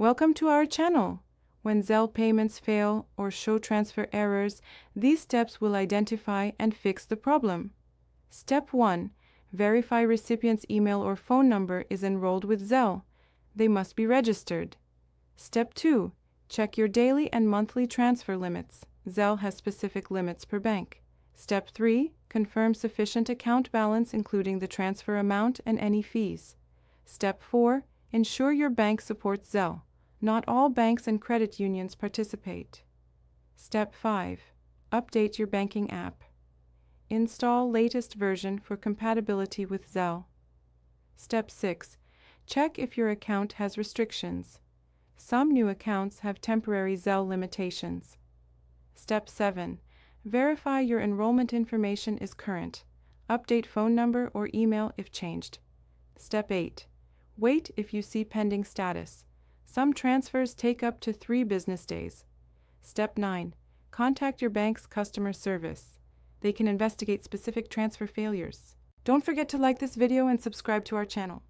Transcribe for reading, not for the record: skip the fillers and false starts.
Welcome to our channel. When Zelle payments fail or show transfer errors, these steps will identify and fix the problem. Step 1. Verify recipient's email or phone number is enrolled with Zelle. They must be registered. Step 2. Check your daily and monthly transfer limits. Zelle has specific limits per bank. Step 3. Confirm sufficient account balance including the transfer amount and any fees. Step 4. Ensure your bank supports Zelle. Not all banks and credit unions participate. Step 5. Update your banking app. Install latest version for compatibility with Zelle. Step 6. Check if your account has restrictions. Some new accounts have temporary Zelle limitations. Step 7. Verify your enrollment information is current. Update phone number or email if changed. Step 8. Wait if you see pending status. Some transfers take up to 3 business days. Step 9. Contact your bank's customer service. They can investigate specific transfer failures. Don't forget to like this video and subscribe to our channel.